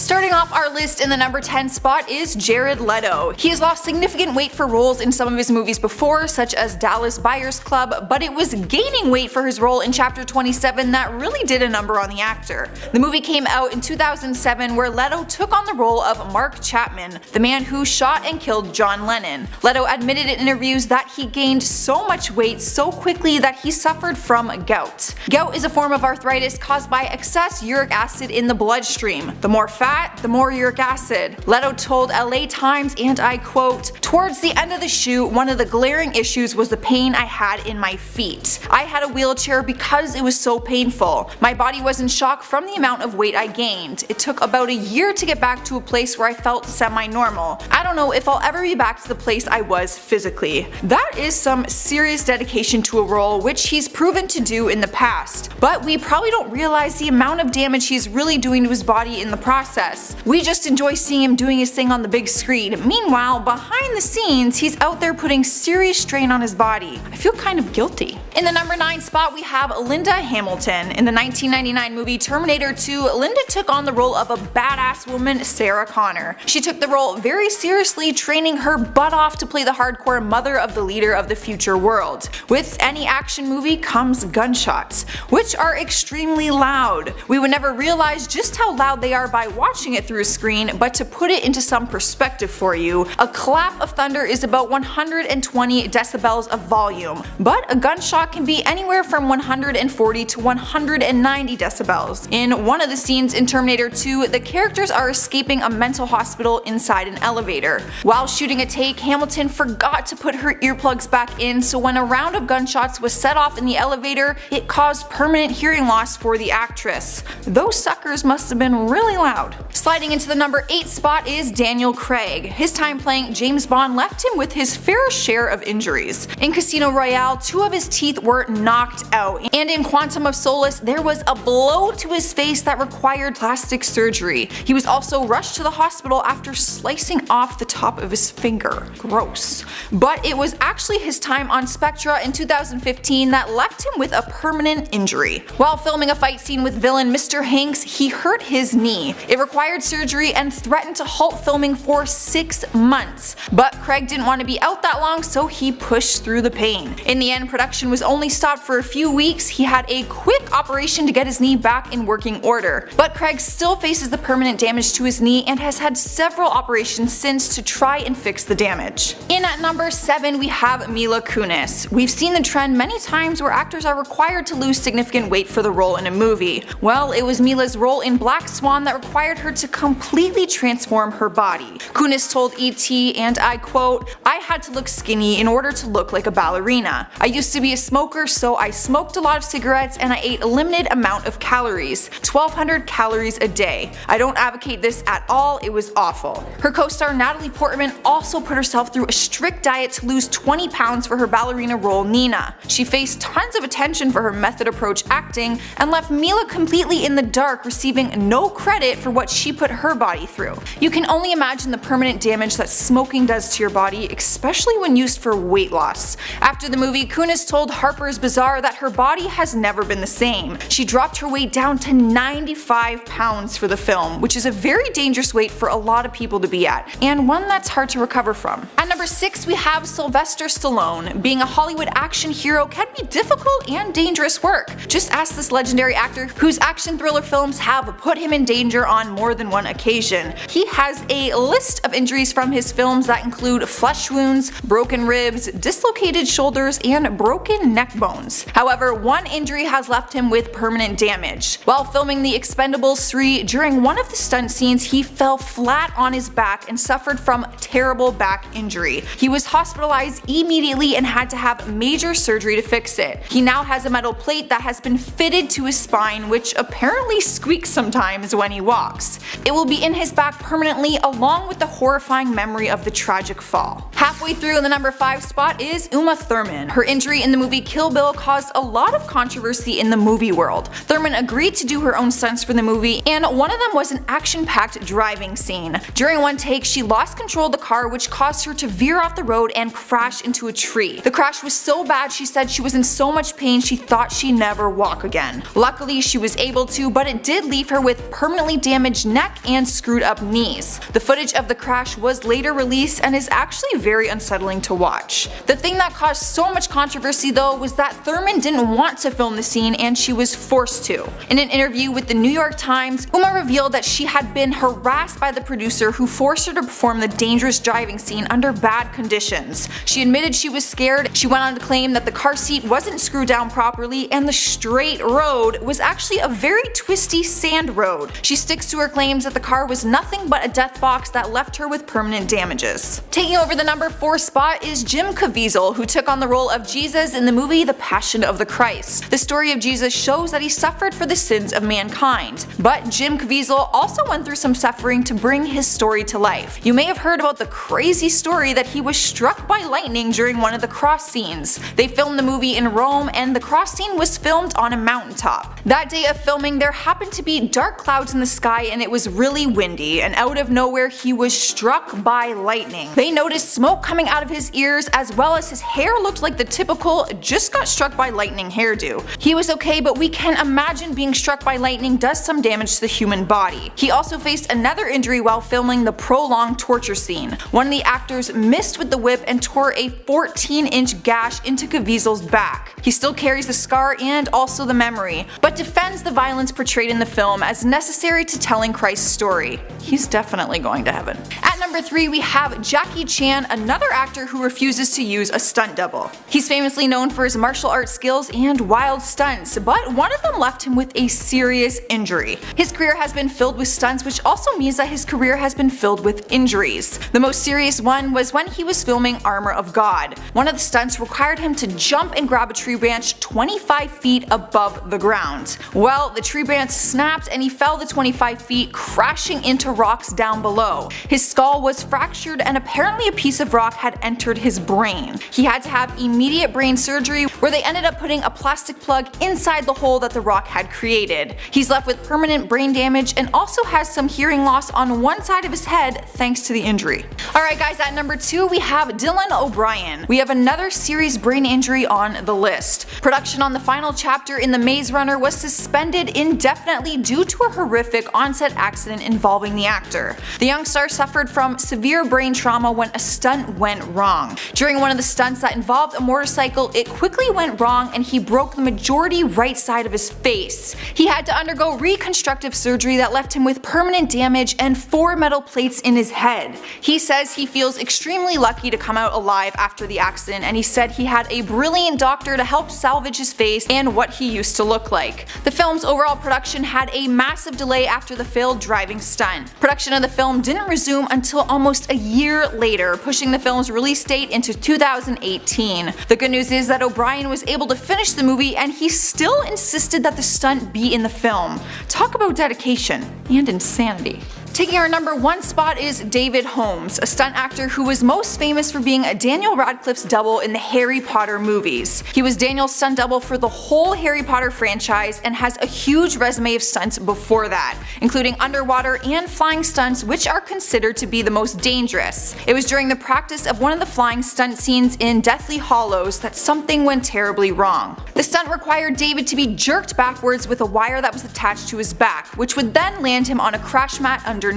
Starting off our list in the number 10 spot is Jared Leto. He has lost significant weight for roles in some of his movies before, such as Dallas Buyers Club, but it was gaining weight for his role in Chapter 27 that really did a number on the actor. The movie came out in 2007, where Leto took on the role of Mark Chapman, the man who shot and killed John Lennon. Leto admitted in interviews that he gained so much weight so quickly that he suffered from gout. Gout is a form of arthritis caused by excess uric acid in the bloodstream. The more fat, the more uric acid. Leto told LA Times, and I quote, "Towards the end of the shoot, one of the glaring issues was the pain I had in my feet. I had a wheelchair because it was so painful. My body was in shock from the amount of weight I gained. It took about a year to get back to a place where I felt semi-normal. I don't know if I'll ever be back to the place I was physically." That is some serious dedication to a role, which he's proven to do in the past. But we probably don't realize the amount of damage he's really doing to his body in the process. We just enjoy seeing him doing his thing on the big screen. Meanwhile, behind the scenes, he's out there putting serious strain on his body. I feel kind of guilty. In the number 9 spot, we have Linda Hamilton. In the 1999 movie Terminator 2, Linda took on the role of a badass woman, Sarah Connor. She took the role very seriously, training her butt off to play the hardcore mother of the leader of the future world. With any action movie comes gunshots, which are extremely loud. We would never realize just how loud they are by watching it through a screen, but to put it into some perspective for you, a clap of thunder is about 120 decibels of volume, but a gunshot can be anywhere from 140 to 190 decibels. In one of the scenes in Terminator 2, the characters are escaping a mental hospital inside an elevator. While shooting a take, Hamilton forgot to put her earplugs back in, so when a round of gunshots was set off in the elevator, it caused permanent hearing loss for the actress. Those suckers must have been really loud. Sliding into the number 8 spot is Daniel Craig. His time playing James Bond left him with his fair share of injuries. In Casino Royale, 2 of his teeth were knocked out, and in Quantum of Solace, there was a blow to his face that required plastic surgery. He was also rushed to the hospital after slicing off the top of his finger. Gross. But it was actually his time on Spectra in 2015 that left him with a permanent injury. While filming a fight scene with villain Mr. Hanks, he hurt his knee. It required surgery and threatened to halt filming for 6 months. But Craig didn't want to be out that long, so he pushed through the pain. In the end, production was only stopped for a few weeks. He had a quick operation to get his knee back in working order. But Craig still faces the permanent damage to his knee and has had several operations since to try and fix the damage. In at number 7, we have Mila Kunis. We've seen the trend many times where actors are required to lose significant weight for the role in a movie. Well, it was Mila's role in Black Swan that required her to completely transform her body. Kunis told ET, and I quote, "I had to look skinny in order to look like a ballerina. I used to be a smoker, so I smoked a lot of cigarettes and I ate a limited amount of calories, 1,200 calories a day. I don't advocate this at all, it was awful." Her co-star Natalie Portman also put herself through a strict diet to lose 20 pounds for her ballerina role Nina. She faced tons of attention for her method approach acting and left Mila completely in the dark, receiving no credit for what she put her body through. You can only imagine the permanent damage that smoking does to your body, especially when used for weight loss. After the movie, Kunis told Harper's Bazaar that her body has never been the same. She dropped her weight down to 95 pounds for the film, which is a very dangerous weight for a lot of people to be at, and one that's hard to recover from. At number 6, we have Sylvester Stallone. Being a Hollywood action hero can be difficult and dangerous work. Just ask this legendary actor whose action thriller films have put him in danger on more than one occasion. He has a list of injuries from his films that include flesh wounds, broken ribs, dislocated shoulders, and broken neck bones. However, one injury has left him with permanent damage. While filming The Expendables 3, during one of the stunt scenes, he fell flat on his back and suffered from terrible back injury. He was hospitalized immediately and had to have major surgery to fix it. He now has a metal plate that has been fitted to his spine, which apparently squeaks sometimes when he walks. It will be in his back permanently, along with the horrifying memory of the tragic fall. Halfway through in the number 5 spot is Uma Thurman. Her injury in the movie Kill Bill caused a lot of controversy in the movie world. Thurman agreed to do her own stunts for the movie, and one of them was an action-packed driving scene. During one take, she lost control of the car, which caused her to veer off the road and crash into a tree. The crash was so bad she said she was in so much pain she thought she'd never walk again. Luckily, she was able to, but it did leave her with permanently damaged neck and screwed up knees. The footage of the crash was later released and is actually very unsettling to watch. The thing that caused so much controversy though was that Thurman didn't want to film the scene and she was forced to. In an interview with the New York Times, Uma revealed that she had been harassed by the producer who forced her to perform the dangerous driving scene under bad conditions. She admitted she was scared. She went on to claim that the car seat wasn't screwed down properly and the straight road was actually a very twisty sand road. She sticks to her claims that the car was nothing but a death box that left her with permanent damages. Taking over the number 4 spot is Jim Caviezel, who took on the role of Jesus in the movie The Passion of the Christ. The story of Jesus shows that he suffered for the sins of mankind, but Jim Caviezel also went through some suffering to bring his story to life. You may have heard about the crazy story that he was struck by lightning during one of the cross scenes. They filmed the movie in Rome and the cross scene was filmed on a mountaintop. That day of filming there happened to be dark clouds in the sky and it was really windy, and out of nowhere he was struck by lightning. They noticed smoke coming out of his ears as well as his hair looked like the typical just got struck by lightning hairdo. He was okay, but we can imagine being struck by lightning does some damage to the human body. He also faced another injury while filming the prolonged torture scene. One of the actors missed with the whip and tore a 14-inch gash into Caviezel's back. He still carries the scar and also the memory, but defends the violence portrayed in the film as necessary to telling Christ's story. He's definitely going to heaven. At number 3 we have Jackie Chan, another actor who refuses to use a stunt double. He's famously known for his martial arts skills and wild stunts, but one of them left him with a serious injury. His career has been filled with stunts, which also means that his career has been filled with injuries. The most serious one was when he was filming Armor of God. One of the stunts required him to jump and grab a tree branch 25 feet above the ground. Well, the tree branch snapped and he fell the 25 feet, crashing into rocks down below. His skull was fractured and apparently a piece of rock had entered his brain. He had to have immediate brain surgery where they ended up putting a plastic plug inside the hole that the rock had created. He's left with permanent brain damage and also has some hearing loss on one side of his head thanks to the injury. Alright guys, at number 2 we have Dylan O'Brien. We have another serious brain injury on the list. Production on the final chapter in The Maze Runner was suspended indefinitely due to a horrific on-set accident involving the actor. The young star suffered from severe brain trauma when a stunt went wrong. During one of the stunts that involved a motorcycle, it quickly went wrong and he broke the majority right side of his face. He had to undergo reconstructive surgery that left him with permanent damage and 4 metal plates in his head. He says he feels extremely lucky to come out alive after the accident, and he said he had a brilliant doctor to help salvage his face and what he used to look like. The film's overall production had a massive delay after the failed driving stunt. Production of the film didn't resume until almost a year later, pushing the film's release date into 2018. The good news is that O'Brien was able to finish the movie and he still insisted that the stunt be in the film. Talk about dedication and insanity. Taking our number 1 spot is David Holmes, a stunt actor who was most famous for being Daniel Radcliffe's double in the Harry Potter movies. He was Daniel's stunt double for the whole Harry Potter franchise and has a huge resume of stunts before that, including underwater and flying stunts, which are considered to be the most dangerous. It was during the practice of one of the flying stunt scenes in Deathly Hallows that something went terribly wrong. The stunt required David to be jerked backwards with a wire that was attached to his back, which would then land him on a crash mat underneath.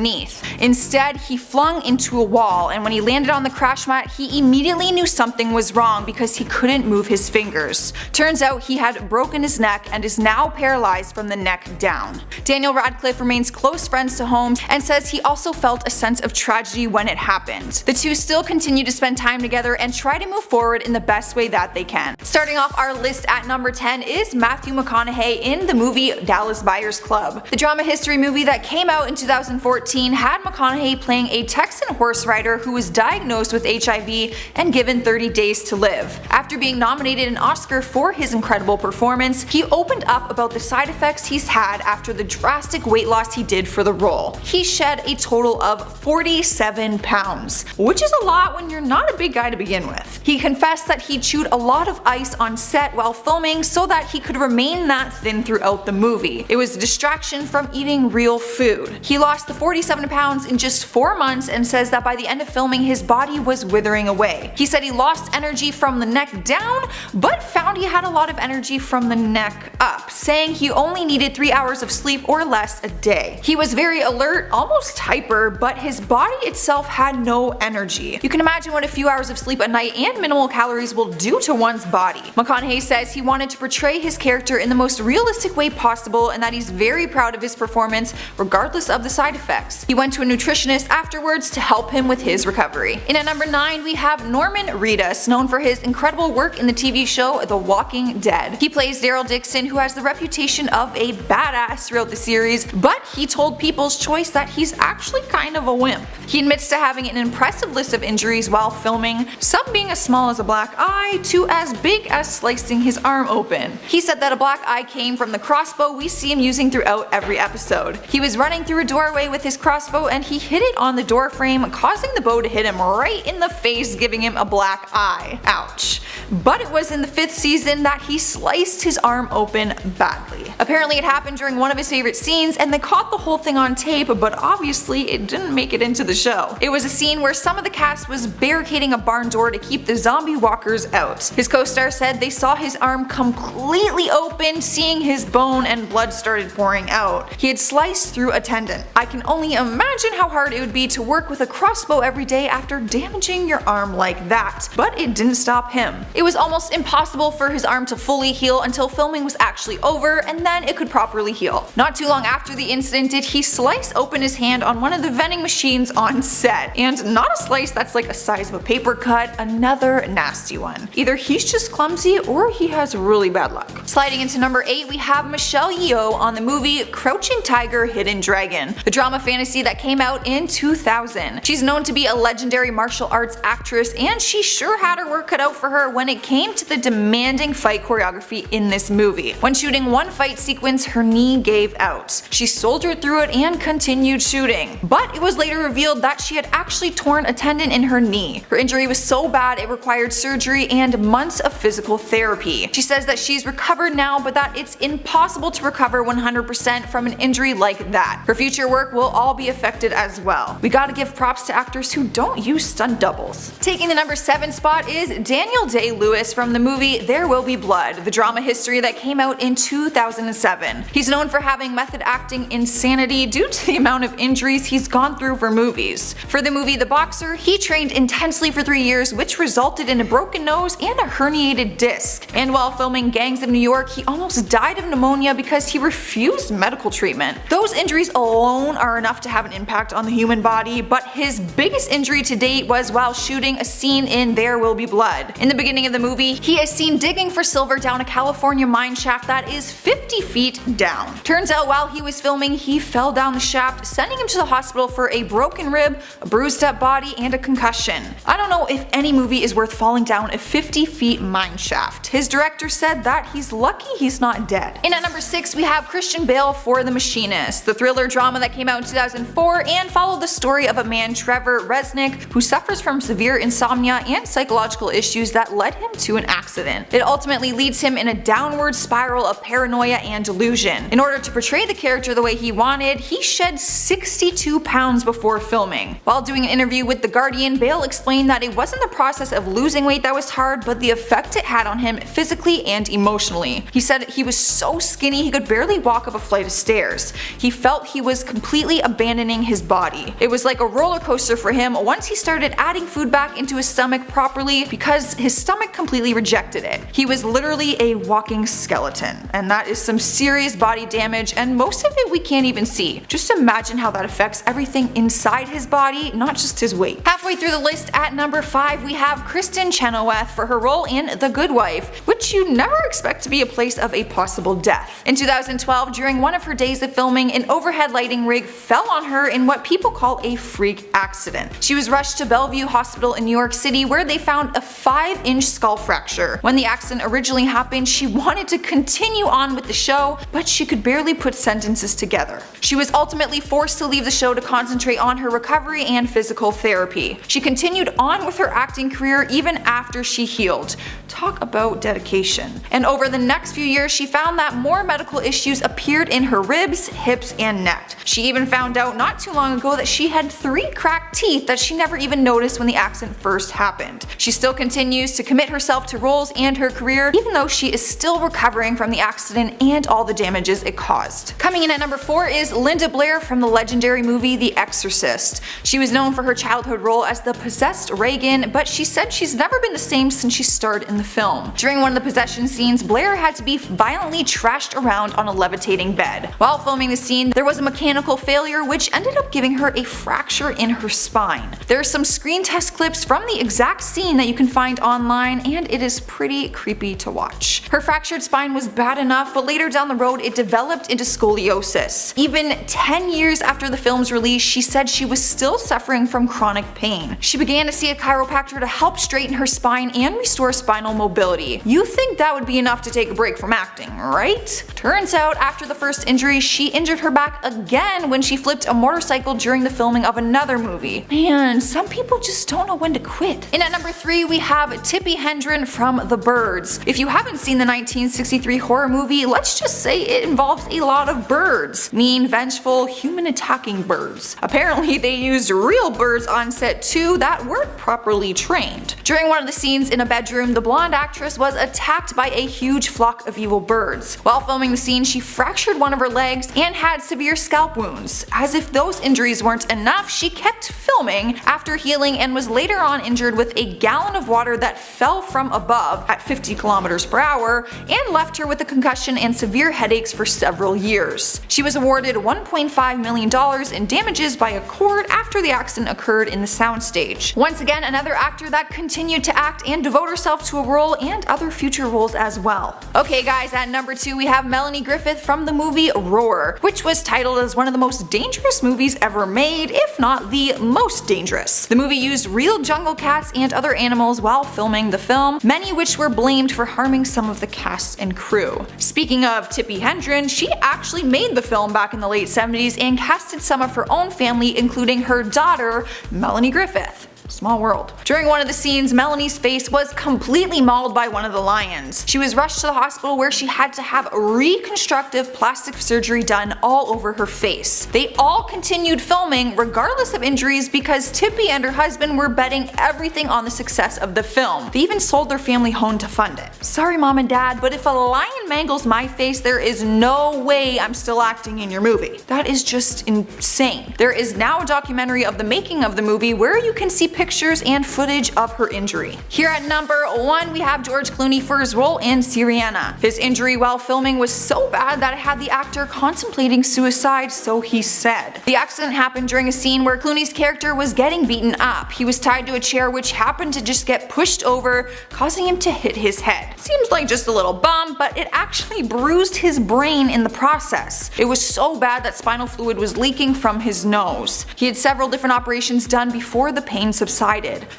Instead, he flung into a wall, and when he landed on the crash mat, he immediately knew something was wrong because he couldn't move his fingers. Turns out he had broken his neck and is now paralyzed from the neck down. Daniel Radcliffe remains close friends to Holmes and says he also felt a sense of tragedy when it happened. The two still continue to spend time together and try to move forward in the best way that they can. Starting off our list at number 10 is Matthew McConaughey in the movie Dallas Buyers Club. The drama history movie that came out in 2014 had McConaughey playing a Texan horse rider who was diagnosed with HIV and given 30 days to live. After being nominated an Oscar for his incredible performance, he opened up about the side effects he's had after the drastic weight loss he did for the role. He shed a total of 47 pounds, which is a lot when you're not a big guy to begin with. He confessed that he chewed a lot of ice on set while filming so that he could remain that thin throughout the movie. It was a distraction from eating real food. He lost the 47 pounds in just 4 months and says that by the end of filming his body was withering away. He said he lost energy from the neck down, but found he had a lot of energy from the neck up, saying he only needed 3 hours of sleep or less a day. He was very alert, almost hyper, but his body itself had no energy. You can imagine what a few hours of sleep a night and minimal calories will do to one's body. McConaughey says he wanted to portray his character in the most realistic way possible and that he's very proud of his performance regardless of the side effects. He went to a nutritionist afterwards to help him with his recovery. In at number 9 we have Norman Reedus, known for his incredible work in the TV show The Walking Dead. He plays Daryl Dixon, who has the reputation of a badass throughout the series, but he told People's Choice that he's actually kind of a wimp. He admits to having an impressive list of injuries while filming, some being as small as a black eye to as big as slicing his arm open. He said that a black eye came from the crossbow we see him using throughout every episode. He was running through a doorway with his crossbow and he hit it on the door frame, causing the bow to hit him right in the face, giving him a black eye. Ouch. But it was in the 5th season that he sliced his arm open badly. Apparently it happened during one of his favorite scenes and they caught the whole thing on tape, but obviously it didn't make it into the show. It was a scene where some of the cast was barricading a barn door to keep the zombie walkers out. His co-star said they saw his arm completely open, seeing his bone, and blood started pouring out. He had sliced through a tendon. I can only imagine how hard it would be to work with a crossbow every day after damaging your arm like that, but it didn't stop him. It was almost impossible for his arm to fully heal until filming was actually over, and then it could properly heal. Not too long after the incident did he slice open his hand on one of the vending machines on set, and not a slice that's like a size of a paper cut, another nasty one. Either he's just clumsy or he has really bad luck. Sliding into number 8 we have Michelle Yeoh on the movie Crouching Tiger, Hidden Dragon, the drama fantasy that came out in 2000. She's known to be a legendary martial arts actress and she sure had her work cut out for her when it came to the demanding fight choreography in this movie. When shooting one fight sequence, her knee gave out. She soldiered through it and continued shooting, but it was later revealed that she had actually torn a tendon in her knee. Her injury was so bad it required surgery and months of physical therapy. She says that she's recovered now, but that it's impossible to recover 100% from an injury like that. Her future work will all be affected as well. We gotta give props to actors who don't use stunt doubles. Taking the number 7 spot is Daniel Day-Lewis from the movie There Will Be Blood, the drama history that came out in 2007. He's known for having method acting insanity due to the amount of injuries he's gone through for movies. For the movie The Boxer, he trained intensely for 3 years, which resulted in a broken nose and a herniated disc. And while filming Gangs of New York, he almost died of pneumonia because he refused medical treatment. Those injuries alone are enough to have an impact on the human body, but his biggest injury to date was while shooting a scene in There Will Be Blood. In the beginning of the movie, he is seen digging for silver down a California mine shaft that is 50 feet down. Turns out while he was filming, he fell down the shaft, sending him to the hospital for a broken rib, a bruised up body, and a concussion. I don't know if any movie is worth falling down a 50 feet mine shaft. His director said that he's lucky he's not dead. In at number 6 we have Christian Bale for The Machinist, the thriller drama that came out in 2004 and followed the story of a man, Trevor Resnick, who suffers from severe insomnia and psychological issues that led him to an accident. It ultimately leads him in a downward spiral of paranoia and delusion. In order to portray the character the way he wanted, he shed 62 pounds before filming. While doing an interview with The Guardian, Bale explained that it wasn't the process of losing weight that was hard, but the effect it had on him physically and emotionally. He said he was so skinny he could barely walk up a flight of stairs. He felt he was completely abandoning his body. It was like a roller coaster for him once he started adding food back into his stomach properly, because his stomach stomach completely rejected it. He was literally a walking skeleton, and that is some serious body damage, and most of it we can't even see. Just imagine how that affects everything inside his body, not just his weight. Halfway through the list at number 5 we have Kristen Chenoweth for her role in The Good Wife, which you never expect to be a place of a possible death. In 2012, during one of her days of filming, an overhead lighting rig fell on her in what people call a freak accident. She was rushed to Bellevue Hospital in New York City, where they found a 5-inch skull fracture. When the accident originally happened, she wanted to continue on with the show, but she could barely put sentences together. She was ultimately forced to leave the show to concentrate on her recovery and physical therapy. She continued on with her acting career even after she healed. Talk about dedication. And over the next few years, she found that more medical issues appeared in her ribs, hips, and neck. She even found out not too long ago that she had 3 cracked teeth that she never even noticed when the accident first happened. She still continues to commit herself to roles and her career, even though she is still recovering from the accident and all the damages it caused. Coming in at number 4 is Linda Blair from the legendary movie The Exorcist. She was known for her childhood role as the possessed Reagan, but she said she's never been the same since she starred in the film. During one of the possession scenes, Blair had to be violently trashed around on a levitating bed. While filming the scene, there was a mechanical failure which ended up giving her a fracture in her spine. There are some screen test clips from the exact scene that you can find online, and it is pretty creepy to watch. Her fractured spine was bad enough, but later down the road it developed into scoliosis. Even 10 years after the film's release, she said she was still suffering from chronic pain. She began to see a chiropractor to help straighten her spine and restore spinal mobility. You think that would be enough to take a break from acting, right? Turns out after the first injury, she injured her back again when she flipped a motorcycle during the filming of another movie. Man, some people just don't know when to quit. And at number 3 we have Tippi Hedren from The Birds. If you haven't seen the 1963 horror movie, let's just say it involves a lot of birds. Mean, vengeful, human-attacking birds. Apparently they used real birds on set too that weren't properly trained. During one of the scenes in a bedroom, the blonde actress was attacked by a huge flock of evil birds. While filming the scene, she fractured one of her legs and had severe scalp wounds. As if those injuries weren't enough, she kept filming after healing and was later on injured with a gallon of water that fell from above at 50 kilometers per hour and left her with a concussion and severe headaches for several years. She was awarded $1.5 million in damages by a court after the accident occurred in the soundstage. Once again, another actor that continued to act and devote herself to a role and other future roles as well. Okay guys, at number 2 we have Melanie Griffith from the movie Roar, which was titled as one of the most dangerous movies ever made, if not the most dangerous. The movie used real jungle cats and other animals while filming the film, many which were blamed for harming some of the cast and crew. Speaking of Tippi Hedren, she actually made the film back in the late 70s and casted some of her own family, including her daughter, Melanie Griffith. Small world. During one of the scenes, Melanie's face was completely mauled by one of the lions. She was rushed to the hospital where she had to have reconstructive plastic surgery done all over her face. They all continued filming regardless of injuries because Tippi and her husband were betting everything on the success of the film. They even sold their family home to fund it. Sorry mom and dad, but if a lion mangles my face, there is no way I'm still acting in your movie. That is just insane. There is now a documentary of the making of the movie where you can see pictures and footage of her injury. Here at number 1 we have George Clooney for his role in Syriana. His injury while filming was so bad that it had the actor contemplating suicide, so he said. The accident happened during a scene where Clooney's character was getting beaten up. He was tied to a chair which happened to just get pushed over, causing him to hit his head. Seems like just a little bump, but it actually bruised his brain in the process. It was so bad that spinal fluid was leaking from his nose. He had several different operations done before the pain subsided.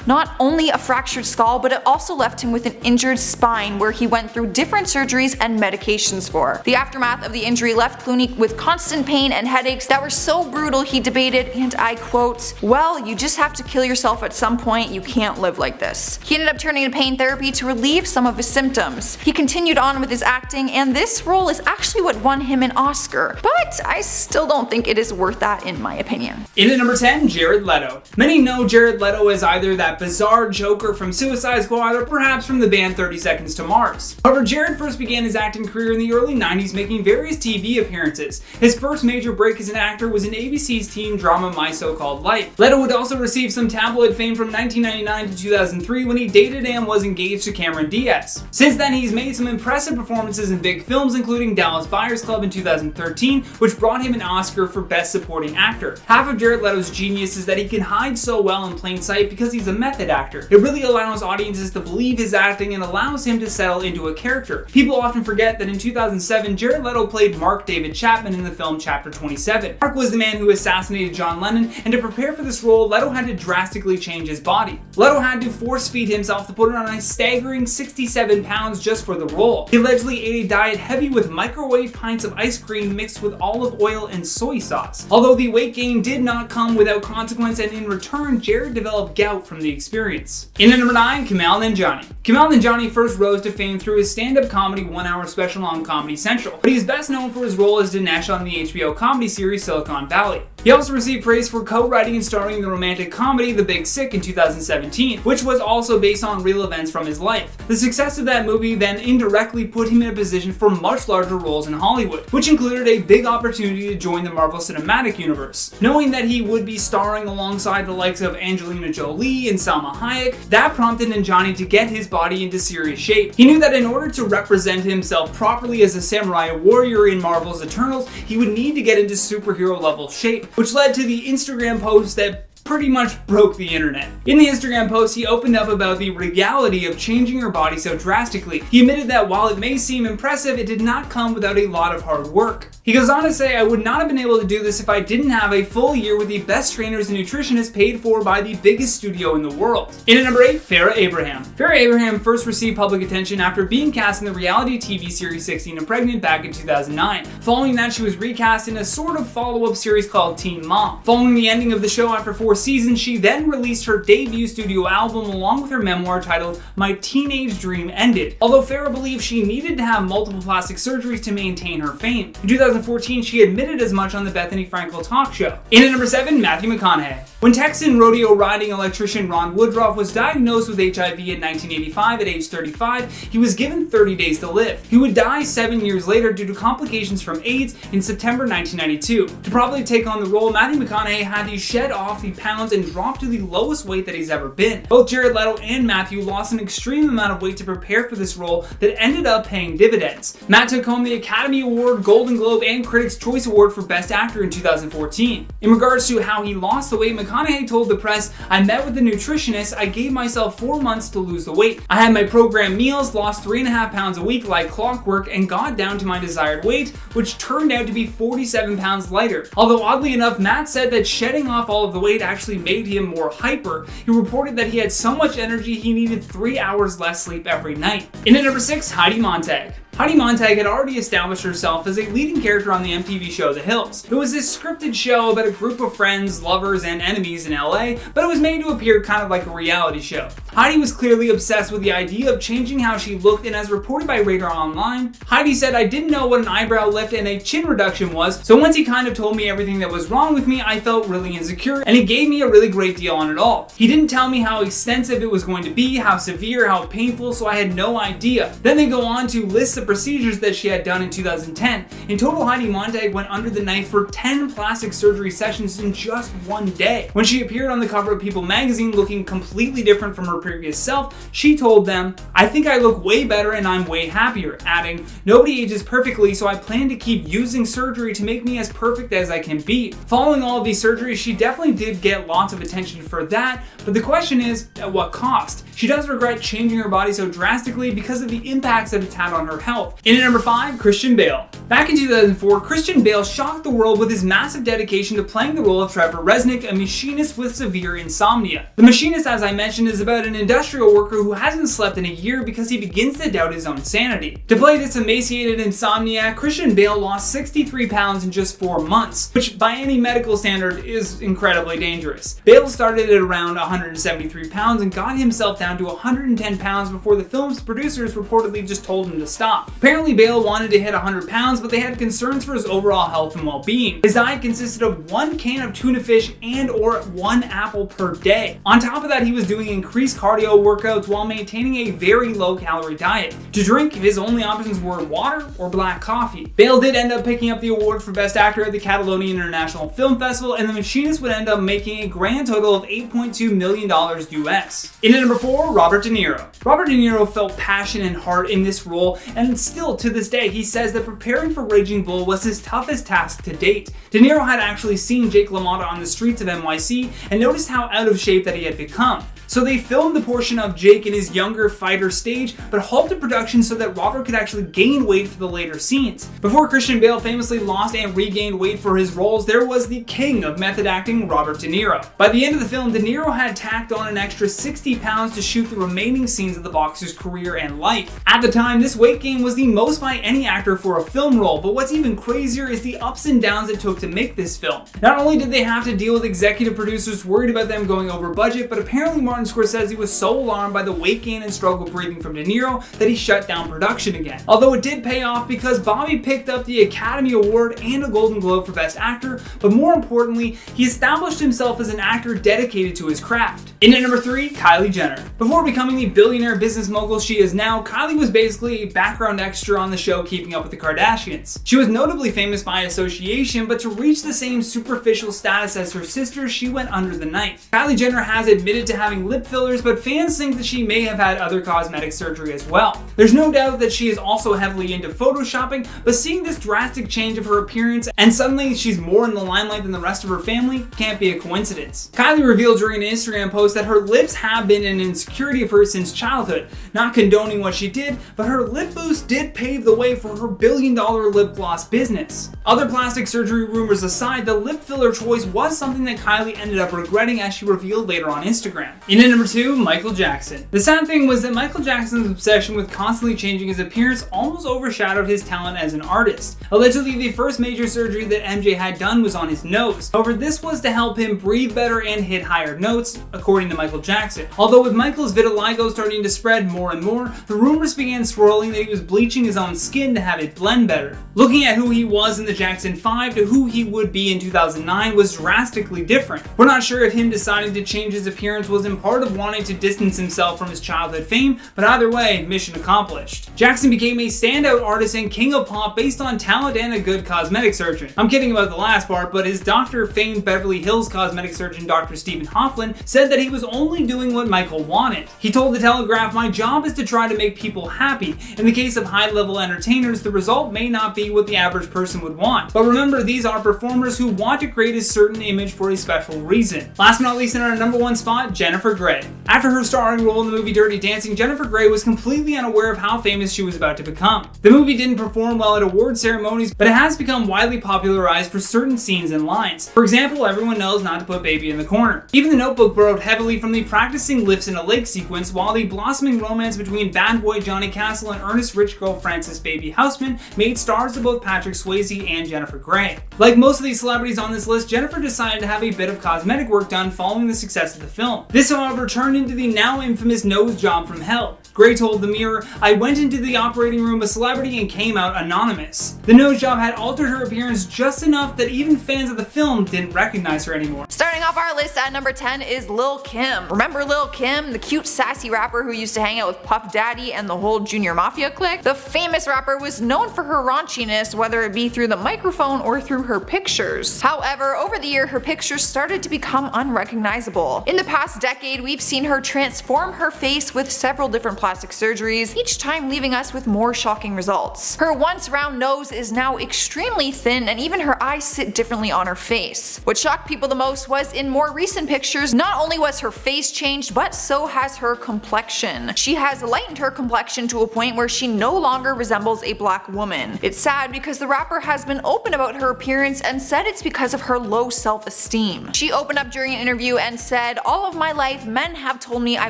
Not only a fractured skull, but it also left him with an injured spine where he went through different surgeries and medications for. The aftermath of the injury left Clooney with constant pain and headaches that were so brutal he debated, and I quote, "Well, you just have to kill yourself at some point, you can't live like this." He ended up turning to pain therapy to relieve some of his symptoms. He continued on with his acting, and this role is actually what won him an Oscar, but I still don't think it is worth that in my opinion. In at number 10, Jared Leto. Many know Jared Leto Leto as either that bizarre Joker from Suicide Squad or perhaps from the band 30 Seconds to Mars. However, Jared first began his acting career in the early 90s making various TV appearances. His first major break as an actor was in ABC's teen drama My So-Called Life. Leto would also receive some tabloid fame from 1999 to 2003 when he dated and was engaged to Cameron Diaz. Since then, he's made some impressive performances in big films, including Dallas Buyers Club in 2013, which brought him an Oscar for Best Supporting Actor. Half of Jared Leto's genius is that he can hide so well in plain sight because he's a method actor. It really allows audiences to believe his acting and allows him to settle into a character. People often forget that in 2007, Jared Leto played Mark David Chapman in the film Chapter 27. Mark was the man who assassinated John Lennon, and to prepare for this role, Leto had to drastically change his body. Leto had to force feed himself to put on a staggering 67 pounds just for the role. He allegedly ate a diet heavy with microwave pints of ice cream mixed with olive oil and soy sauce. Although the weight gain did not come without consequence, and in return, Jared developed gout from the experience. In at number 9, Kumail Nanjiani. Kumail Nanjiani first rose to fame through his stand-up comedy 1-hour special on Comedy Central, but he is best known for his role as Dinesh on the HBO comedy series Silicon Valley. He also received praise for co-writing and starring in the romantic comedy The Big Sick in 2017, which was also based on real events from his life. The success of that movie then indirectly put him in a position for much larger roles in Hollywood, which included a big opportunity to join the Marvel Cinematic Universe. Knowing that he would be starring alongside the likes of Angelina Jolie and Salma Hayek, that prompted Nanjiani to get his body into serious shape. He knew that in order to represent himself properly as a samurai warrior in Marvel's Eternals, he would need to get into superhero level shape, which led to the Instagram post that pretty much broke the internet. In the Instagram post, he opened up about the reality of changing your body so drastically. He admitted that while it may seem impressive, it did not come without a lot of hard work. He goes on to say, "I would not have been able to do this if I didn't have a full year with the best trainers and nutritionists paid for by the biggest studio in the world." In at number 8, Farrah Abraham. Farrah Abraham first received public attention after being cast in the reality TV series 16 and Pregnant back in 2009. Following that, she was recast in a sort of follow-up series called Teen Mom. Following the ending of the show after 4 seasons, she then released her debut studio album along with her memoir titled My Teenage Dream Ended. Although Farrah believed she needed to have multiple plastic surgeries to maintain her fame. In 2014, she admitted as much on the Bethany Frankel talk show. In at number 7, Matthew McConaughey. When Texan rodeo riding electrician Ron Woodruff was diagnosed with HIV in 1985 at age 35, he was given 30 days to live. He would die 7 years later due to complications from AIDS in September 1992. To probably take on the role, Matthew McConaughey had to shed off the pounds and drop to the lowest weight that he's ever been. Both Jared Leto and Matthew lost an extreme amount of weight to prepare for this role that ended up paying dividends. Matt took home the Academy Award, Golden Globe, and Critics' Choice Award for Best Actor in 2014. In regards to how he lost the weight, McConaughey told the press, "I met with the nutritionist, I gave myself 4 months to lose the weight. I had my programmed meals, lost 3.5 pounds a week like clockwork, and got down to my desired weight, which turned out to be 47 pounds lighter." Although oddly enough, Matt said that shedding off all of the weight actually made him more hyper. He reported that he had so much energy he needed 3 hours less sleep every night. In at number 6, Heidi Montag. Heidi Montag had already established herself as a leading character on the MTV show The Hills. It was this scripted show about a group of friends, lovers, and enemies in LA, but it was made to appear kind of like a reality show. Heidi was clearly obsessed with the idea of changing how she looked, and as reported by Radar Online, Heidi said, "I didn't know what an eyebrow lift and a chin reduction was, so once he kind of told me everything that was wrong with me, I felt really insecure, and he gave me a really great deal on it all. He didn't tell me how extensive it was going to be, how severe, how painful, so I had no idea." Then they go on to list the procedures that she had done in 2010. In total, Heidi Montag went under the knife for 10 plastic surgery sessions in just 1 day. When she appeared on the cover of People magazine looking completely different from her previous self, she told them, "I think I look way better and I'm way happier," adding, "Nobody ages perfectly, so I plan to keep using surgery to make me as perfect as I can be." Following all of these surgeries, she definitely did get lots of attention for that, but the question is, at what cost? She does regret changing her body so drastically because of the impacts that it's had on her health. In at number 5, Christian Bale. Back in 2004, Christian Bale shocked the world with his massive dedication to playing the role of Trevor Resnick, a machinist with severe insomnia. The machinist, as I mentioned, is about an industrial worker who hasn't slept in a year because he begins to doubt his own sanity. To play this emaciated insomniac, Christian Bale lost 63 pounds in just 4 months, which by any medical standard is incredibly dangerous. Bale started at around 173 pounds and got himself down to 110 pounds before the film's producers reportedly just told him to stop. top. Apparently Bale wanted to hit 100 pounds, but they had concerns for his overall health and well-being. His diet consisted of 1 can of tuna fish and or 1 apple per day. On top of that, he was doing increased cardio workouts while maintaining a very low-calorie diet. To drink, his only options were water or black coffee. Bale did end up picking up the award for Best Actor at the Catalonia International Film Festival, and The Machinist would end up making a grand total of $8.2 million US. In at number 4, Robert De Niro. Robert De Niro felt passion and heart in this role, and still to this day he says that preparing for Raging Bull was his toughest task to date. De Niro had actually seen Jake LaMotta on the streets of NYC and noticed how out of shape that he had become. So they filmed the portion of Jake in his younger fighter stage, but halted production so that Robert could actually gain weight for the later scenes. Before Christian Bale famously lost and regained weight for his roles, there was the king of method acting, Robert De Niro. By the end of the film, De Niro had tacked on an extra 60 pounds to shoot the remaining scenes of the boxer's career and life. At the time, this weight gain was the most by any actor for a film role, but what's even crazier is the ups and downs it took to make this film. Not only did they have to deal with executive producers worried about them going over budget, but apparently Martin Scorsese was so alarmed by the weight gain and struggle breathing from De Niro that he shut down production again. Although it did pay off because Bobby picked up the Academy Award and a Golden Globe for Best Actor, but more importantly, he established himself as an actor dedicated to his craft. In at number 3, Kylie Jenner. Before becoming the billionaire business mogul she is now, Kylie was basically a background extra on the show Keeping Up with the Kardashians. She was notably famous by association, but to reach the same superficial status as her sister, she went under the knife. Kylie Jenner has admitted to having lip fillers, but fans think that she may have had other cosmetic surgery as well. There's no doubt that she is also heavily into photoshopping, but seeing this drastic change of her appearance and suddenly she's more in the limelight than the rest of her family can't be a coincidence. Kylie revealed during an Instagram post that her lips have been an insecurity of hers since childhood. Not condoning what she did, but her lip boost did pave the way for her billion-dollar lip gloss business. Other plastic surgery rumors aside, the lip filler choice was something that Kylie ended up regretting, as she revealed later on Instagram. In at number 2, Michael Jackson. The sad thing was that Michael Jackson's obsession with constantly changing his appearance almost overshadowed his talent as an artist. Allegedly, the first major surgery that MJ had done was on his nose. However, this was to help him breathe better and hit higher notes, according to Michael Jackson. Although with Michael's vitiligo starting to spread more and more, the rumors began swirling that he was bleaching his own skin to have it blend better. Looking at who he was in the Jackson 5 to who he would be in 2009 was drastically different. We're not sure if him deciding to change his appearance was in part of wanting to distance himself from his childhood fame, but either way, mission accomplished. Jackson became a standout artist and king of pop based on talent and a good cosmetic surgeon. I'm kidding about the last part, but his doctor, famed Beverly Hills cosmetic surgeon Dr. Stephen Hoffman, said that he was only doing what Michael wanted. He told The Telegraph, "My job is to try to make people happy. In the case of high-level entertainers, the result may not be what the average person would want. But remember, these are performers who want to create a certain image for a special reason." Last but not least, in our number 1 spot, Jennifer Grey. After her starring role in the movie Dirty Dancing, Jennifer Grey was completely unaware of how famous she was about to become. The movie didn't perform well at award ceremonies, but it has become widely popularized for certain scenes and lines. For example, everyone knows not to put baby in the corner. Even The Notebook borrowed heavily from the practicing lifts in a lake sequence, while the blossoming romance between bad boy Johnny Castle and earnest rich girl Frances Baby Houseman made stars of both Patrick Swayze and Jennifer Grey. Like most of these celebrities on this list, Jennifer decided to have a bit of cosmetic work done following the success of the film. This, however, turned into the now infamous nose job from hell. Grey told The Mirror, "I went into the operating room a celebrity and came out anonymous." The nose job had altered her appearance just enough that even fans of the film didn't recognize her anymore. Starting off our list at number 10 is Lil Kim. Remember Lil Kim, the cute sassy rapper who used to hang out with Puff Daddy and the whole Junior Mafia clique? The famous rapper was known for her raunchiness, whether it be through the microphone or through her pictures. However, over the year her pictures started to become unrecognizable. In the past decade, we've seen her transform her face with several different plastic surgeries, each time leaving us with more shocking results. Her once round nose is now extremely thin, and even her eyes sit differently on her face. What shocked people the most was in more recent pictures, not only was her face changed, but so has her complexion. She has lightened her complexion to a point where she no longer resembles a black woman. It's sad because the rapper has been open about her appearance and said it's because of her low self-esteem. She opened up during an interview and said, "All of my life, men have told me I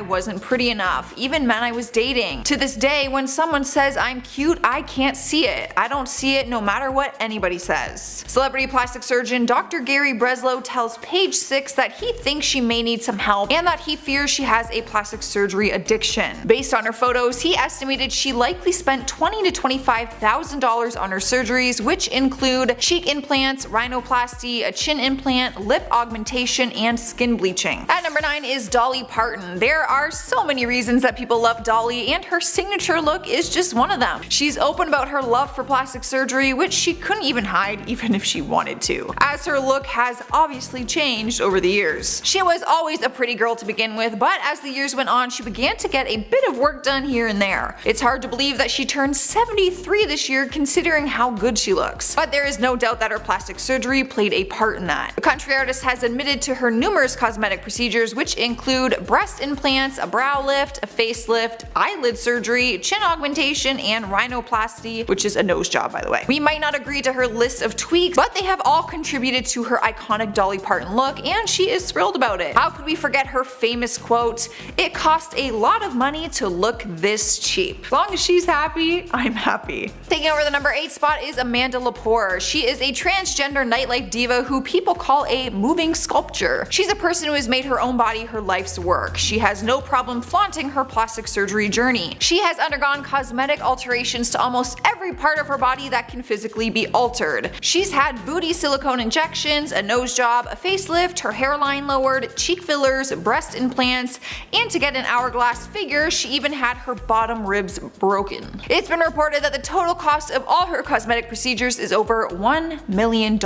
wasn't pretty enough. Even men I was was dating. To this day, when someone says I'm cute, I can't see it. I don't see it no matter what anybody says. Celebrity plastic surgeon Dr. Gary Breslow tells Page Six that he thinks she may need some help and that he fears she has a plastic surgery addiction. Based on her photos, he estimated she likely spent $20,000 to $25,000 on her surgeries, which include cheek implants, rhinoplasty, a chin implant, lip augmentation, and skin bleaching. At number 9 is Dolly Parton. There are so many reasons that people love Dolly, and her signature look is just one of them. She's open about her love for plastic surgery, which she couldn't even hide even if she wanted to, as her look has obviously changed over the years. She was always a pretty girl to begin with, but as the years went on, she began to get a bit of work done here and there. It's hard to believe that she turned 73 this year considering how good she looks, but there is no doubt that her plastic surgery played a part in that. The country artist has admitted to her numerous cosmetic procedures, which include breast implants, a brow lift, a facelift, eyelid surgery, chin augmentation, and rhinoplasty, which is a nose job by the way. We might not agree to her list of tweaks, but they have all contributed to her iconic Dolly Parton look, and she is thrilled about it. How could we forget her famous quote, "It cost a lot of money to look this cheap. As long as she's happy, I'm happy." Taking over the number 8 spot is Amanda Lepore. She is a transgender nightlife diva who people call a moving sculpture. She's a person who has made her own body her life's work. She has no problem flaunting her plastic surgery journey. She has undergone cosmetic alterations to almost every part of her body that can physically be altered. She's had booty silicone injections, a nose job, a facelift, her hairline lowered, cheek fillers, breast implants, and to get an hourglass figure, she even had her bottom ribs broken. It's been reported that the total cost of all her cosmetic procedures is over $1 million.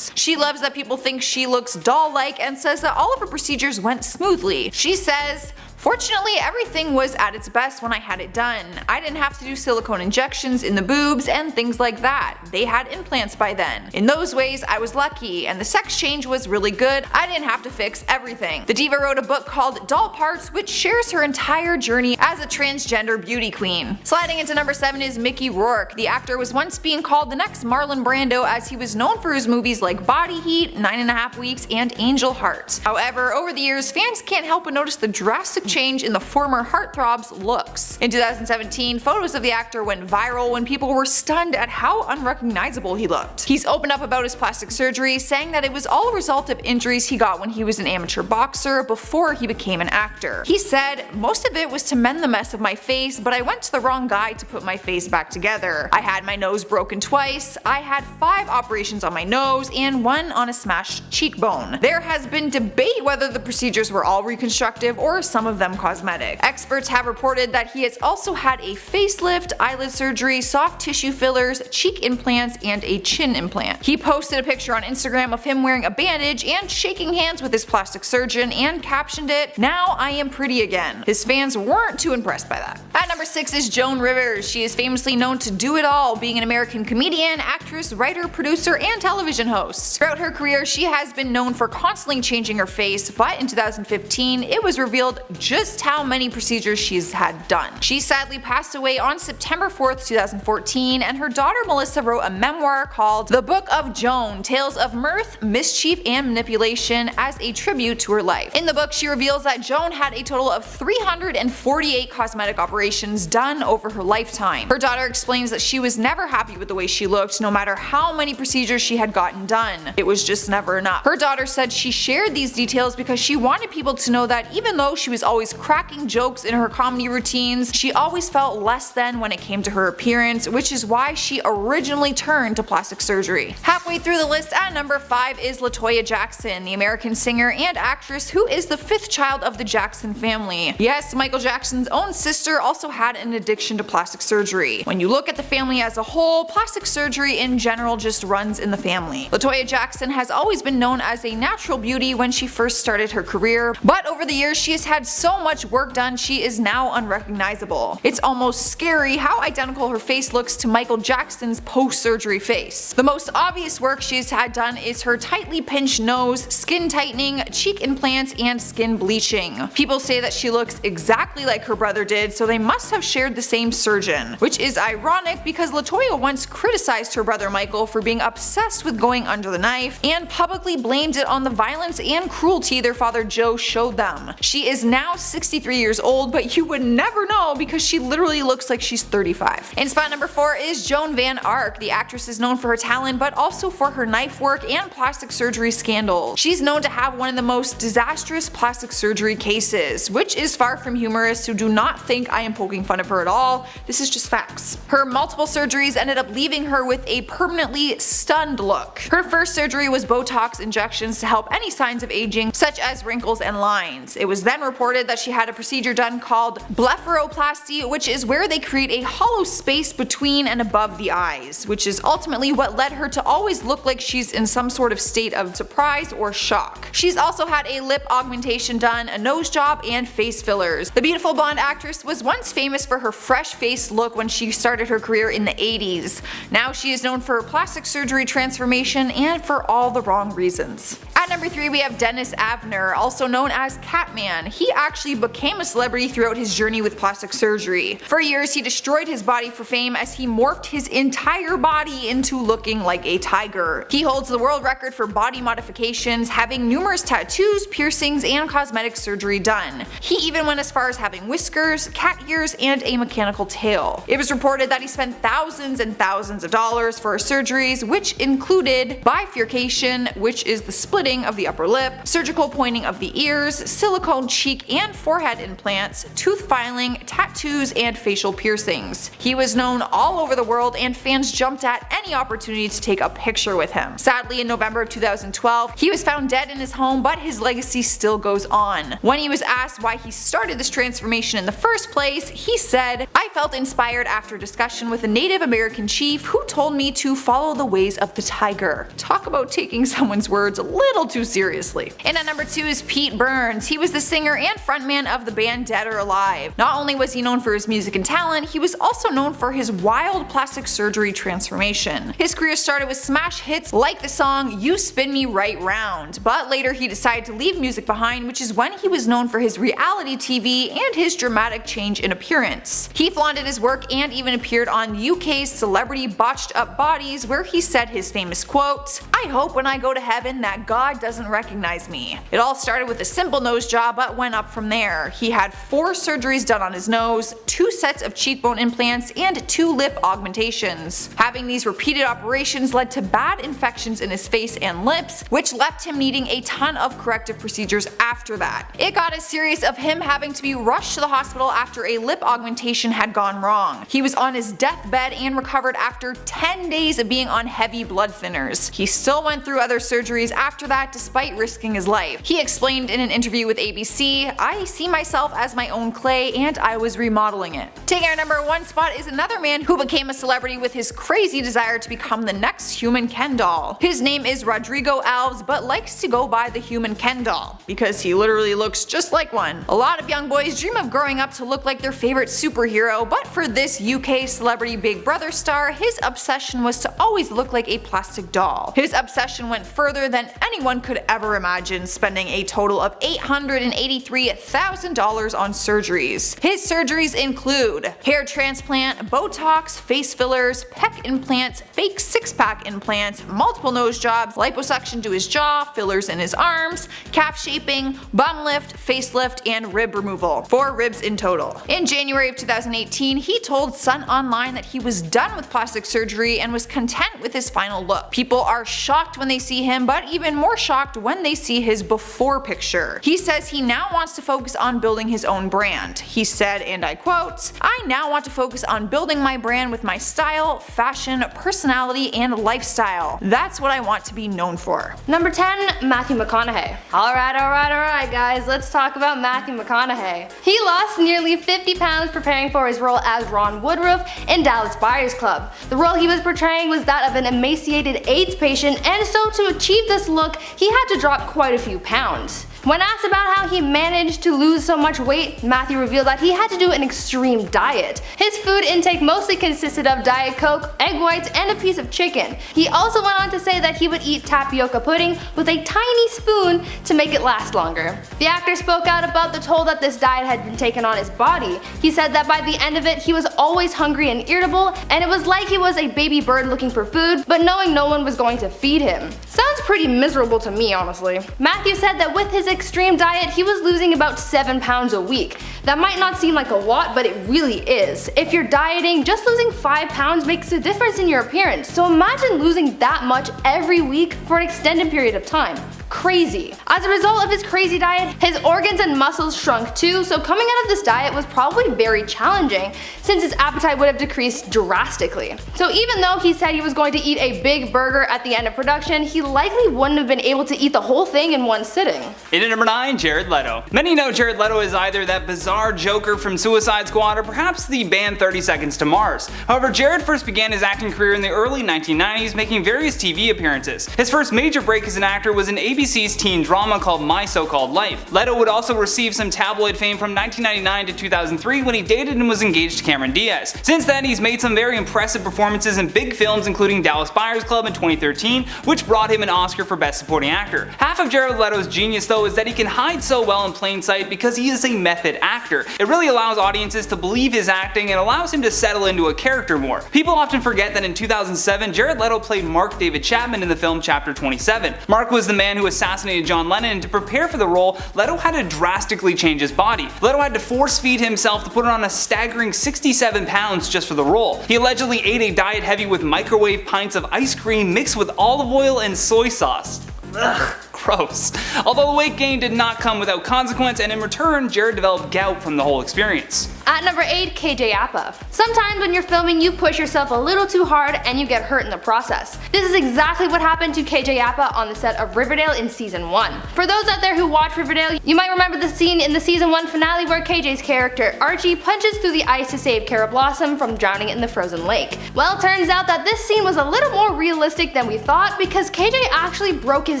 She loves that people think she looks doll-like and says that all of her procedures went smoothly. She says, "Fortunately, everything was at its best when I had it done. I didn't have to do silicone injections in the boobs and things like that. They had implants by then. In those ways, I was lucky, and the sex change was really good. I didn't have to fix everything." The diva wrote a book called Doll Parts, which shares her entire journey as a transgender beauty queen. Sliding into number 7 is Mickey Rourke. The actor was once being called the next Marlon Brando, as he was known for his movies like Body Heat, 9.5 Weeks, and Angel Heart. However, over the years, fans can't help but notice the drastic change in the former heartthrob's looks. In 2017, photos of the actor went viral when people were stunned at how unrecognizable he looked. He's opened up about his plastic surgery, saying that it was all a result of injuries he got when he was an amateur boxer before he became an actor. He said, "Most of it was to mend the mess of my face, but I went to the wrong guy to put my face back together. I had my nose broken twice, I had 5 operations on my nose, and 1 on a smashed cheekbone. There has been debate whether the procedures were all reconstructive or some of them cosmetic. Experts have reported that he has also had a facelift, eyelid surgery, soft tissue fillers, cheek implants, and a chin implant." He posted a picture on Instagram of him wearing a bandage and shaking hands with his plastic surgeon and captioned it, "Now I am pretty again." His fans weren't too impressed by that. At number 6 is Joan Rivers. She is famously known to do it all, being an American comedian, actress, writer, producer, and television host. Throughout her career, she has been known for constantly changing her face, but in 2015, it was revealed just how many procedures she's had done. She sadly passed away on September 4th, 2014, and her daughter Melissa wrote a memoir called The Book of Joan: Tales of Mirth, Mischief, and Manipulation as a tribute to her life. In the book, she reveals that Joan had a total of 348 cosmetic operations done over her lifetime. Her daughter explains that she was never happy with the way she looked, no matter how many procedures she had gotten done. It was just never enough. Her daughter said she shared these details because she wanted people to know that even though she was always cracking jokes in her comedy routines, she always felt less than when it came to her appearance, which is why she originally turned to plastic surgery. Halfway through the list at number 5 is Latoya Jackson, the American singer and actress who is the 5th child of the Jackson family. Yes, Michael Jackson's own sister also had an addiction to plastic surgery. When you look at the family as a whole, plastic surgery in general just runs in the family. Latoya Jackson has always been known as a natural beauty when she first started her career, but over the years she has had so much work done she is now unrecognizable. It's almost scary how identical her face looks to Michael Jackson's post-surgery face. The most obvious work she's had done is her tightly pinched nose, skin tightening, cheek implants, and skin bleaching. People say that she looks exactly like her brother did, so they must have shared the same surgeon, which is ironic because Latoya once criticized her brother Michael for being obsessed with going under the knife and publicly blamed it on the violence and cruelty their father Joe showed them. She is now now 63 years old, but you would never know because she literally looks like she's 35. In spot number 4 is Joan Van Ark. The actress is known for her talent, but also for her knife work and plastic surgery scandals. She's known to have one of the most disastrous plastic surgery cases, which is far from humorous, so do not think I am poking fun of her at all. This is just facts. Her multiple surgeries ended up leaving her with a permanently stunned look. Her first surgery was Botox injections to help any signs of aging, such as wrinkles and lines. It was then reported that she had a procedure done called blepharoplasty, which is where they create a hollow space between and above the eyes, which is ultimately what led her to always look like she's in some sort of state of surprise or shock. She's also had a lip augmentation done, a nose job, and face fillers. The beautiful blonde actress was once famous for her fresh-faced look when she started her career in the 80s. Now she is known for her plastic surgery transformation and for all the wrong reasons. At number 3 we have Dennis Avner, also known as Catman. He actually became a celebrity throughout his journey with plastic surgery. For years he destroyed his body for fame as he morphed his entire body into looking like a tiger. He holds the world record for body modifications, having numerous tattoos, piercings, and cosmetic surgery done. He even went as far as having whiskers, cat ears, and a mechanical tail. It was reported that he spent thousands and thousands of dollars for his surgeries, which included bifurcation, which is the splitting of the upper lip, surgical pointing of the ears, silicone cheek and forehead implants, tooth filing, tattoos, and facial piercings. He was known all over the world and fans jumped at any opportunity to take a picture with him. Sadly, in November of 2012, he was found dead in his home, but his legacy still goes on. When he was asked why he started this transformation in the first place, he said, "I felt inspired after discussion with a Native American chief who told me to follow the ways of the tiger." Talk about taking someone's words a little too seriously. And at number 2 is Pete Burns. He was the singer and frontman of the band Dead or Alive. Not only was he known for his music and talent, he was also known for his wild plastic surgery transformation. His career started with smash hits like the song You Spin Me Right Round, but later he decided to leave music behind, which is when he was known for his reality TV and his dramatic change in appearance. He flaunted his work and even appeared on UK's Celebrity Botched Up Bodies, where he said his famous quote, "I hope when I go to heaven that God doesn't recognize me." It all started with a simple nose job but went up from there. He had 4 surgeries done on his nose, 2 sets of cheekbone implants, and 2 lip augmentations. Having these repeated operations led to bad infections in his face and lips, which left him needing a ton of corrective procedures after that. It got as serious of him having to be rushed to the hospital after a lip augmentation had gone wrong. He was on his deathbed and recovered after 10 days of being on heavy blood thinners. He still went through other surgeries after that despite risking his life. He explained in an interview with ABC, "I see myself as my own clay and I was remodeling it." Taking our number 1 spot is another man who became a celebrity with his crazy desire to become the next human Ken doll. His name is Rodrigo Alves, but likes to go by the human Ken doll because he literally looks just like one. A lot of young boys dream of growing up to look like their favorite superhero, but for this UK celebrity Big Brother star, his obsession was to always look like a plastic doll. His obsession went further than anyone could ever imagine, spending a total of $883,000 on surgeries. His surgeries include hair transplant, Botox, face fillers, pec implants, fake six-pack implants, multiple nose jobs, liposuction to his jaw, fillers in his arms, calf shaping, bum lift, facelift, and rib removal. 4 ribs in total. In January of 2018, he told Sun Online that he was done with plastic surgery and was content with his final look. People are shocked when they see him, but even more shocked when they see his before picture. He says he now wants to focus on building his own brand. He said, and I quote, "I now want to focus on building my brand with my style, fashion, personality, and lifestyle. That's what I want to be known for." Number 10, Matthew McConaughey. Alright guys, let's talk about Matthew McConaughey. He lost nearly 50 pounds preparing for his role as Ron Woodruff in Dallas Buyers Club. The role he was portraying was that of an emaciated AIDS patient, and so to achieve this look, he had to drop quite a few pounds. When asked about how he managed to lose so much weight, Matthew revealed that he had to do an extreme diet. His food intake mostly consisted of Diet Coke, egg whites, and a piece of chicken. He also went on to say that he would eat tapioca pudding with a tiny spoon to make it last longer. The actor spoke out about the toll that this diet had been taken on his body. He said that by the end of it, he was always hungry and irritable, and it was like he was a baby bird looking for food, but knowing no one was going to feed him. Sounds pretty miserable to me, honestly. Matthew said that with his extreme diet, he was losing about 7 pounds a week. That might not seem like a lot, but it really is. If you're dieting, just losing 5 pounds makes a difference in your appearance, so imagine losing that much every week for an extended period of time. Crazy. As a result of his crazy diet, his organs and muscles shrunk too, so coming out of this diet was probably very challenging since his appetite would have decreased drastically. So even though he said he was going to eat a big burger at the end of production, he likely wouldn't have been able to eat the whole thing in one sitting. In at number 9, Jared Leto. Many know Jared Leto is either that bizarre Joker from Suicide Squad or perhaps the band 30 Seconds to Mars. However, Jared first began his acting career in the early 1990s, making various TV appearances. His first major break as an actor was in ABC's teen drama called My So-Called Life. Leto would also receive some tabloid fame from 1999 to 2003 when he dated and was engaged to Cameron Diaz. Since then, he's made some very impressive performances in big films including Dallas Buyers Club in 2013, which brought him an Oscar for Best Supporting Actor. Half of Jared Leto's genius though is that he can hide so well in plain sight because he is a method actor. It really allows audiences to believe his acting and allows him to settle into a character more. People often forget that in 2007, Jared Leto played Mark David Chapman in the film Chapter 27. Mark was the man who assassinated John Lennon, and to prepare for the role, Leto had to drastically change his body. Leto had to force feed himself to put on a staggering 67 pounds just for the role. He allegedly ate a diet heavy with microwave pints of ice cream mixed with olive oil and soy sauce. Ugh, gross. Although the weight gain did not come without consequence, and in return, Jared developed gout from the whole experience. At number 8, KJ Apa. Sometimes when you're filming, you push yourself a little too hard and you get hurt in the process. This is exactly what happened to KJ Apa on the set of Riverdale in season 1. For those out there who watch Riverdale, you might remember the scene in the season 1 finale where KJ's character, Archie, punches through the ice to save Kara Blossom from drowning in the frozen lake. Well, turns out that this scene was a little more realistic than we thought because KJ actually broke his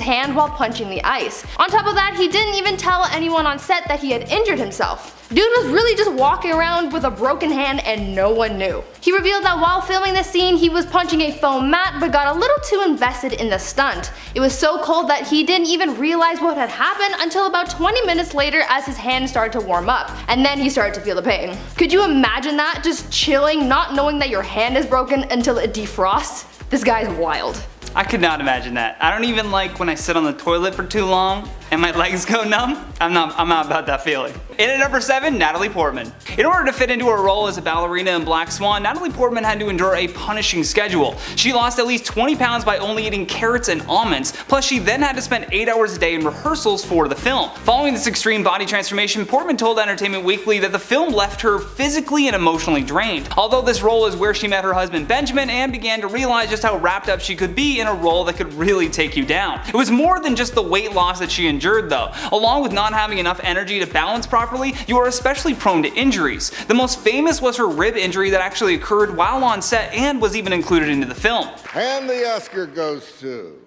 hand while punching the ice. On top of that, he didn't even tell anyone on set that he had injured himself. Dude was really just walking around with a broken hand and no one knew. He revealed that while filming this scene, he was punching a foam mat but got a little too invested in the stunt. It was so cold that he didn't even realize what had happened until about 20 minutes later as his hand started to warm up, and then he started to feel the pain. Could you imagine that? Just chilling, not knowing that your hand is broken until it defrosts? This guy's wild. I could not imagine that. I don't even like when I sit on the toilet for too long and my legs go numb. I'm not about that feeling. In at number 7, Natalie Portman. In order to fit into her role as a ballerina in Black Swan, Natalie Portman had to endure a punishing schedule. She lost at least 20 pounds by only eating carrots and almonds, plus she then had to spend 8 hours a day in rehearsals for the film. Following this extreme body transformation, Portman told Entertainment Weekly that the film left her physically and emotionally drained. Although this role is where she met her husband Benjamin and began to realize just how wrapped up she could be in a role that could really take you down. It was more than just the weight loss that she endured though. Along with not having enough energy to balance properly, you are especially prone to injuries. The most famous was her rib injury that actually occurred while on set and was even included into the film. And the Oscar goes to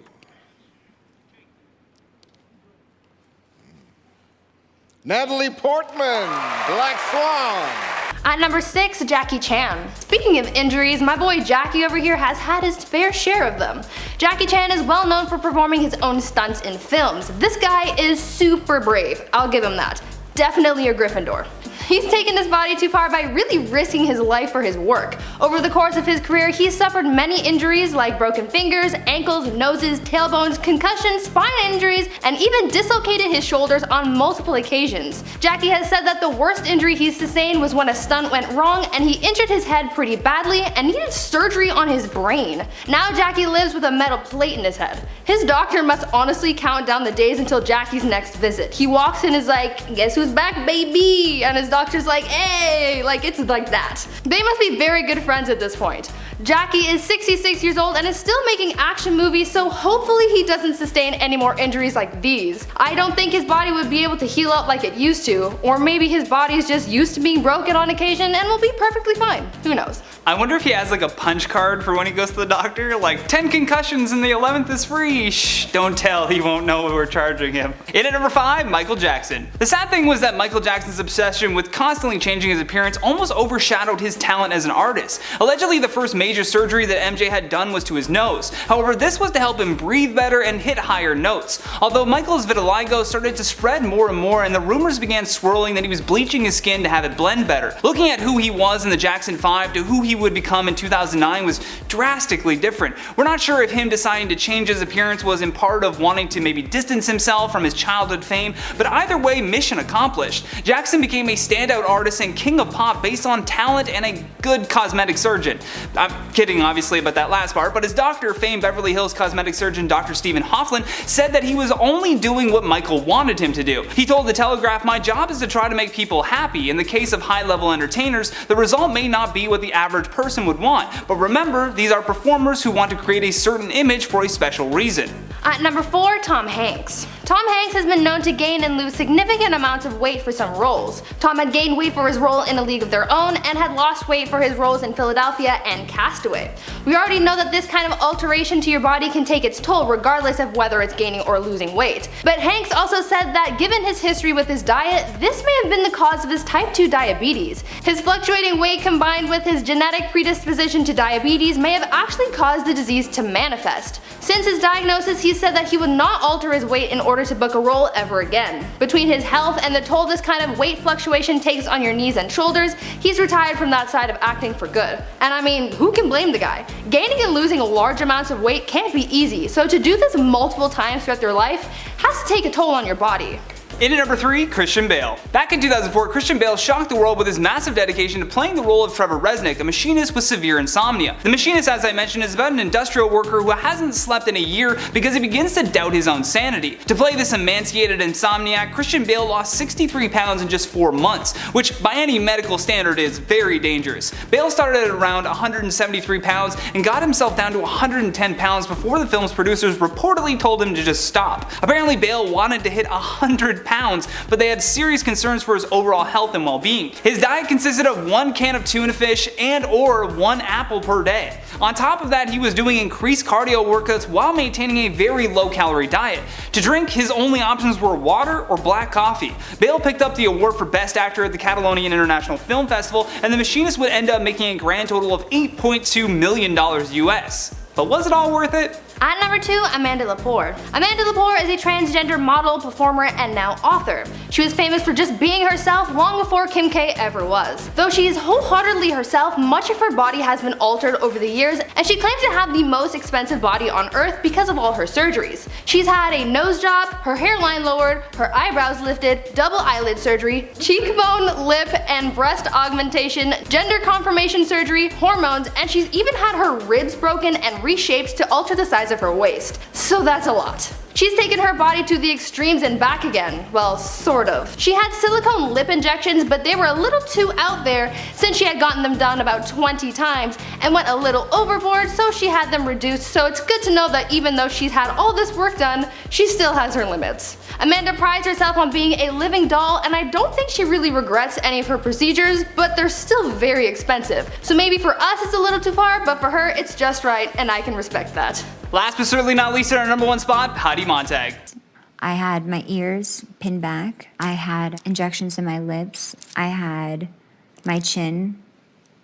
Natalie Portman, Black Swan. At number 6, Jackie Chan. Speaking of injuries, my boy Jackie over here has had his fair share of them. Jackie Chan is well known for performing his own stunts in films. This guy is super brave, I'll give him that. Definitely a Gryffindor. He's taken his body too far by really risking his life for his work. Over the course of his career, he's suffered many injuries like broken fingers, ankles, noses, tailbones, concussions, spine injuries, and even dislocated his shoulders on multiple occasions. Jackie has said that the worst injury he sustained was when a stunt went wrong and he injured his head pretty badly and needed surgery on his brain. Now Jackie lives with a metal plate in his head. His doctor must honestly count down the days until Jackie's next visit. He walks in and is like, "Guess who's back, baby?" And his doctor's like, "Hey," like it's like that. They must be very good friends at this point. Jackie is 66 years old and is still making action movies, so hopefully he doesn't sustain any more injuries like these. I don't think his body would be able to heal up like it used to, or maybe his body's just used to being broken on occasion and will be perfectly fine. Who knows? I wonder if he has like a punch card for when he goes to the doctor, like 10 concussions and the 11th is free. Shh, don't tell, he won't know what we're charging him. In at number 5, Michael Jackson. The sad thing was that Michael Jackson's obsession with constantly changing his appearance almost overshadowed his talent as an artist. Allegedly, the first major major surgery that MJ had done was to his nose. However, this was to help him breathe better and hit higher notes. Although Michael's vitiligo started to spread more and more, and the rumors began swirling that he was bleaching his skin to have it blend better. Looking at who he was in the Jackson 5 to who he would become in 2009 was drastically different. We're not sure if him deciding to change his appearance was in part of wanting to maybe distance himself from his childhood fame, but either way, mission accomplished. Jackson became a standout artist and king of pop based on talent and a good cosmetic surgeon. I'm kidding obviously about that last part, but his doctor, famed Beverly Hills cosmetic surgeon Dr. Stephen Hoffman, said that he was only doing what Michael wanted him to do. He told The Telegraph, "My job is to try to make people happy. In the case of high-level entertainers, the result may not be what the average person would want, but remember, these are performers who want to create a certain image for a special reason." At number 4, Tom Hanks. Tom Hanks has been known to gain and lose significant amounts of weight for some roles. Tom had gained weight for his role in A League of Their Own and had lost weight for his roles in Philadelphia and Castaway. We already know that this kind of alteration to your body can take its toll regardless of whether it's gaining or losing weight. But Hanks also said that given his history with his diet, this may have been the cause of his type 2 diabetes. His fluctuating weight combined with his genetic predisposition to diabetes may have actually caused the disease to manifest. Since his diagnosis, he said that he would not alter his weight in order to book a role ever again. Between his health and the toll this kind of weight fluctuation takes on your knees and shoulders, he's retired from that side of acting for good. And I mean, who can blame the guy? Gaining and losing large amounts of weight can't be easy, so to do this multiple times throughout their life has to take a toll on your body. In at number 3, Christian Bale. Back in 2004, Christian Bale shocked the world with his massive dedication to playing the role of Trevor Resnick, a machinist with severe insomnia. The machinist, as I mentioned, is about an industrial worker who hasn't slept in a year because he begins to doubt his own sanity. To play this emaciated insomniac, Christian Bale lost 63 pounds in just 4 months, which by any medical standard is very dangerous. Bale started at around 173 pounds and got himself down to 110 pounds before the film's producers reportedly told him to just stop. Apparently Bale wanted to hit 100 pounds, but they had serious concerns for his overall health and well-being. His diet consisted of 1 can of tuna fish and or 1 apple per day. On top of that, he was doing increased cardio workouts while maintaining a very low-calorie diet. To drink, his only options were water or black coffee. Bale picked up the award for Best Actor at the Catalonian International Film Festival, and The Machinist would end up making a grand total of $8.2 million US. But was it all worth it? At number 2, Amanda Lepore. Amanda Lepore is a transgender model, performer, and now author. She was famous for just being herself long before Kim K ever was. Though she is wholeheartedly herself, much of her body has been altered over the years, and she claims to have the most expensive body on earth because of all her surgeries. She's had a nose job, her hairline lowered, her eyebrows lifted, double eyelid surgery, cheekbone, lip, and breast augmentation, gender confirmation surgery, hormones, and she's even had her ribs broken and reshaped to alter the size of her waist. So that's a lot. She's taken her body to the extremes and back again. Well, sort of. She had silicone lip injections, but they were a little too out there since she had gotten them done about 20 times and went a little overboard, so she had them reduced. So it's good to know that even though she's had all this work done, she still has her limits. Amanda prides herself on being a living doll, and I don't think she really regrets any of her procedures, but they're still very expensive. So maybe for us it's a little too far, but for her it's just right, and I can respect that. Last but certainly not least, at our number 1 spot, Heidi Montag. I had my ears pinned back. I had injections in my lips. I had my chin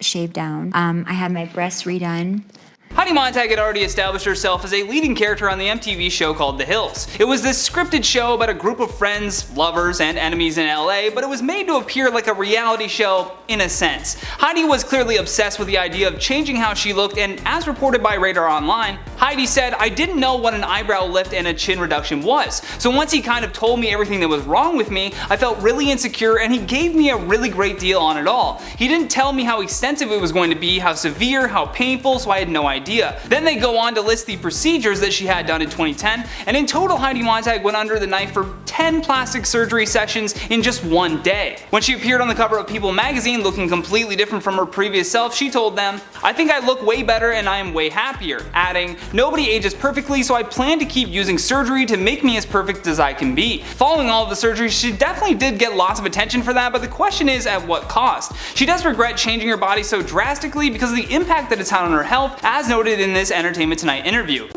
shaved down. I had my breasts redone. Heidi Montag had already established herself as a leading character on the MTV show called The Hills. It was this scripted show about a group of friends, lovers, and enemies in LA, but it was made to appear like a reality show in a sense. Heidi was clearly obsessed with the idea of changing how she looked, and as reported by Radar Online, Heidi said, "I didn't know what an eyebrow lift and a chin reduction was, so once he kind of told me everything that was wrong with me, I felt really insecure, and he gave me a really great deal on it all. He didn't tell me how extensive it was going to be, how severe, how painful, so I had no idea." Then they go on to list the procedures that she had done in 2010, and in total Heidi Montag went under the knife for 10 plastic surgery sessions in just 1 day. When she appeared on the cover of People magazine looking completely different from her previous self, she told them, "I think I look way better and I am way happier," adding, "Nobody ages perfectly, so I plan to keep using surgery to make me as perfect as I can be." Following all of the surgery, she definitely did get lots of attention for that, but the question is at what cost? She does regret changing her body so drastically because of the impact that it's had on her health, as noted in this Entertainment Tonight interview.